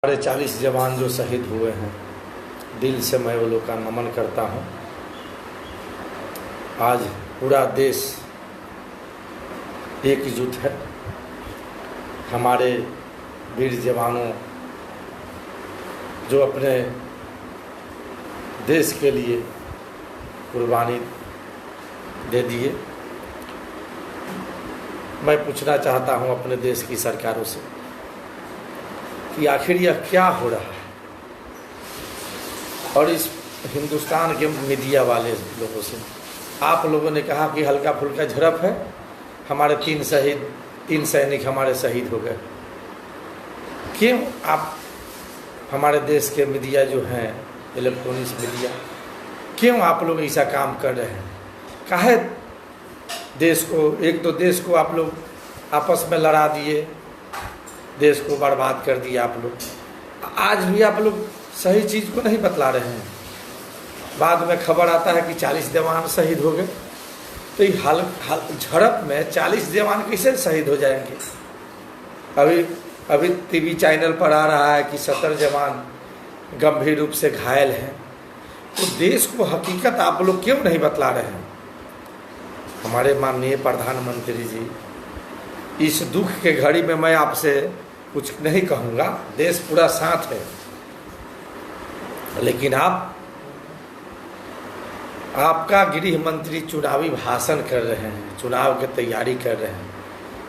हमारे 40 जवान जो शहीद हुए हैं, दिल से मैं वो लोग का नमन करता हूँ। आज पूरा देश एकजुट है। हमारे वीर जवानों जो अपने देश के लिए कुर्बानी दे दिए। मैं पूछना चाहता हूँ अपने देश की सरकारों से कि आखिर यह क्या हो रहा है, और इस हिंदुस्तान के मीडिया वाले लोगों से। आप लोगों ने कहा कि हल्का फुल्का झड़प है, हमारे तीन सैनिक हमारे शहीद हो गए। क्यों आप हमारे देश के मीडिया जो हैं, इलेक्ट्रॉनिक्स मीडिया, क्यों आप लोग ऐसा काम कर रहे हैं? काहे देश को, एक तो देश को आप लोग आपस में लड़ा दिए, देश को बर्बाद कर दिया आप लोग। आज भी आप लोग सही चीज़ को नहीं बतला रहे हैं। बाद में खबर आता है कि 40 जवान शहीद हो गए। तो ये झड़प में 40 जवान कैसे शहीद हो जाएंगे? अभी टीवी चैनल पर आ रहा है कि 70 जवान गंभीर रूप से घायल हैं। तो देश को हकीकत आप लोग क्यों नहीं बतला रहे हैं? हमारे माननीय प्रधानमंत्री जी, इस दुख के घड़ी में मैं आपसे कुछ नहीं कहूँगा, देश पूरा साथ है, लेकिन आपका गृह मंत्री चुनावी भाषण कर रहे हैं, चुनाव की तैयारी कर रहे हैं।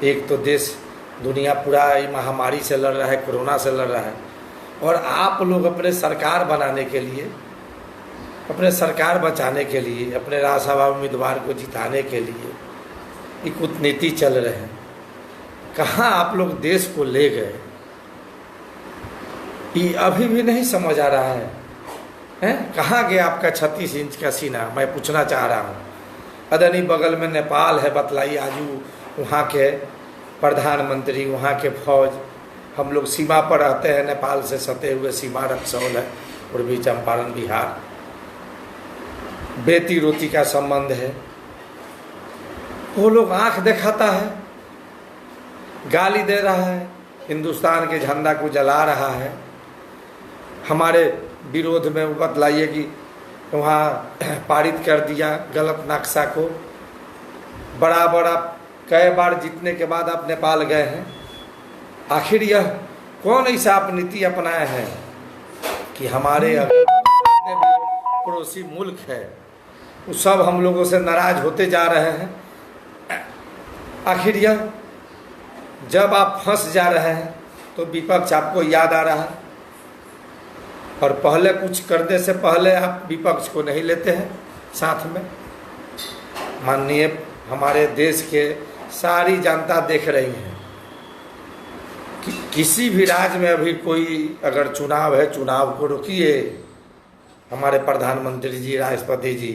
एक तो देश, दुनिया पूरा महामारी से लड़ रहा है, कोरोना से लड़ रहा है, और आप लोग अपने सरकार बनाने के लिए, अपने सरकार बचाने के लिए, अपने राज्यसभा उम्मीदवार को जिताने के लिए एक कूटनीति चल रहे हैं। कहाँ आप लोग देश को ले गए, ये अभी भी नहीं समझ आ रहा है, हैं? कहाँ गया आपका 36 इंच का सीना? मैं पूछना चाह रहा हूँ। अदनी बगल में नेपाल है, बतलाइए। आजू वहाँ के प्रधानमंत्री, वहाँ के फौज, हम लोग सीमा पर रहते हैं, नेपाल से सटे हुए सीमा रक्सौल है, पूर्वी चंपारण बिहार, बेटी रोटी का संबंध है। वो लोग आँख दिखाता है, गाली दे रहा है, हिंदुस्तान के झंडा को जला रहा है। हमारे विरोध में बतलाइए कि वहाँ पारित कर दिया गलत नक्शा को। बराबर आप कई बार जीतने के बाद आप नेपाल गए हैं। आखिर यह कौन ऐसा आप नीति अपनाए हैं कि हमारे जितने भी पड़ोसी मुल्क है वो सब हम लोगों से नाराज होते जा रहे हैं? आखिर यह जब आप फंस जा रहे हैं तो विपक्ष आपको याद आ रहा है, और पहले कुछ करने से पहले आप विपक्ष को नहीं लेते हैं साथ में। माननीय हमारे देश के सारी जनता देख रही है कि किसी भी राज्य में अभी कोई अगर चुनाव है, चुनाव को रोकिए। हमारे प्रधानमंत्री जी, राष्ट्रपति जी,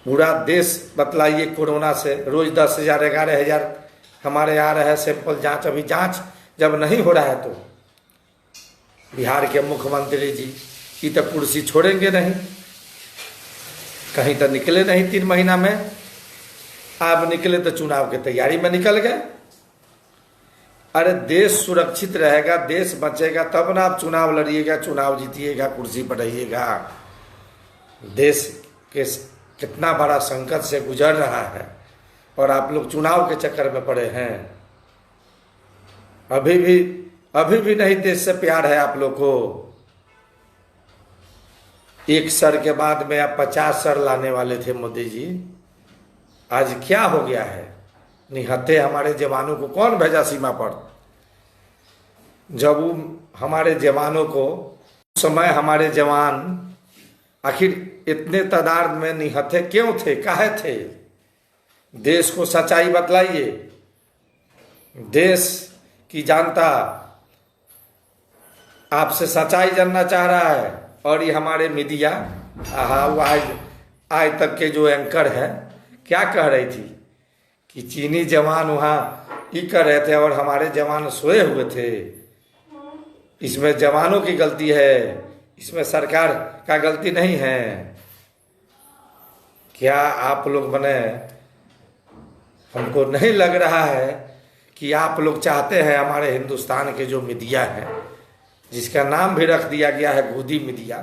पूरा देश बतलाइए कोरोना से रोज 10,000 11,000 हमारे आ रहा है सैंपल जांच। अभी जांच जब नहीं हो रहा है तो बिहार के मुख्यमंत्री जी की तो कुर्सी छोड़ेंगे नहीं, कहीं तो निकले नहीं 3 महीना में। आप निकले तो चुनाव की तैयारी में निकल गए। अरे देश सुरक्षित रहेगा, देश बचेगा तब ना आप चुनाव लड़िएगा, चुनाव जीतिएगा, कुर्सी पर रहिएगा। देश के कितना बड़ा संकट से गुजर रहा है और आप लोग चुनाव के चक्कर में पड़े हैं। अभी भी नहीं देश से प्यार है आप लोग को। एक सर के बाद में आप 50 सर लाने वाले थे मोदी जी। आज क्या हो गया है? निहत्थे हमारे जवानों को कौन भेजा सीमा पर? जब हमारे जवानों को उस समय हमारे जवान आखिर इतने तादाद में निहत्थे क्यों थे, काहे थे? देश को सच्चाई बतलाइए। देश की जनता आपसे सच्चाई जानना चाह रहा है। और ये हमारे मीडिया, वो आज तक के जो एंकर है, क्या कह रही थी कि चीनी जवान वहाँ ये कर रहे थे और हमारे जवान सोए हुए थे। इसमें जवानों की गलती है, इसमें सरकार का गलती नहीं है। क्या आप लोग बने? हमको नहीं लग रहा है कि आप लोग चाहते हैं हमारे हिंदुस्तान के जो मीडिया हैं, जिसका नाम भी रख दिया गया है गोदी मीडिया,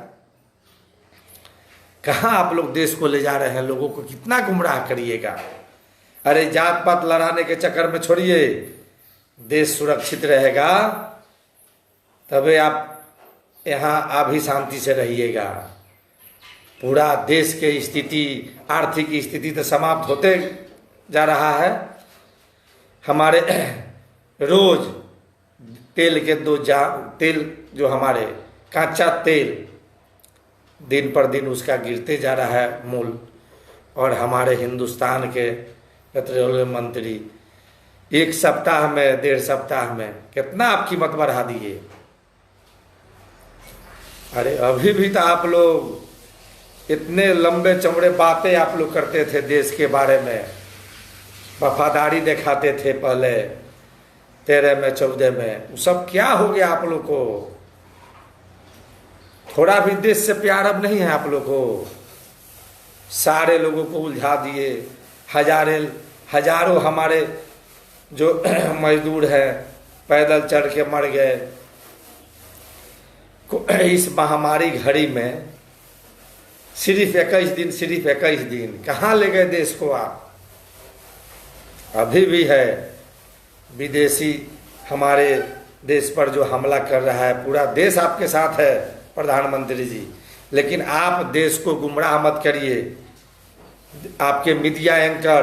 कहाँ आप लोग देश को ले जा रहे हैं? लोगों को कितना गुमराह करिएगा। अरे जात पात लड़ाने के चक्कर में छोड़िए, देश सुरक्षित रहेगा तभी आप यहाँ अभी शांति से रहिएगा। पूरा देश के स्थिति, आर्थिक स्थिति तो समाप्त होते जा रहा है। हमारे रोज तेल के तेल जो हमारे कच्चा तेल दिन पर दिन उसका गिरते जा रहा है मूल, और हमारे हिंदुस्तान के पेट्रोलियम मंत्री एक सप्ताह में 1.5 सप्ताह में कितना आप कीमत बढ़ा दिए। अरे अभी भी तो आप लोग इतने लंबे चौड़े बातें आप लोग करते थे देश के बारे में, वफादारी दिखाते थे पहले 13 में 14 में, वो सब क्या हो गया आप लोग को? थोड़ा भी देश से प्यार अब नहीं है आप लोग को। सारे लोगों को उलझा दिए। हजारों हमारे जो मजदूर हैं पैदल चढ़ के मर गए। इस महामारी घड़ी में सिर्फ 21 दिन कहाँ ले गए देश को आप? अभी भी है विदेशी हमारे देश पर जो हमला कर रहा है। पूरा देश आपके साथ है प्रधानमंत्री जी, लेकिन आप देश को गुमराह मत करिए। आपके मीडिया एंकर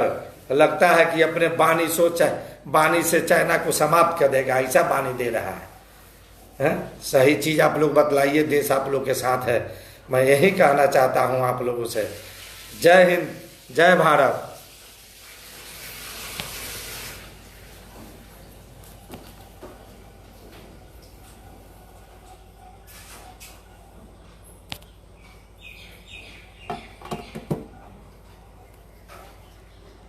लगता है कि अपने बानी से चाइना को समाप्त कर देगा, ऐसा बानी दे रहा है। सही चीज़ आप लोग बतलाइए, देश आप लोग के साथ है। मैं यही कहना चाहता हूँ आप लोगों से। जय हिंद, जय भारत।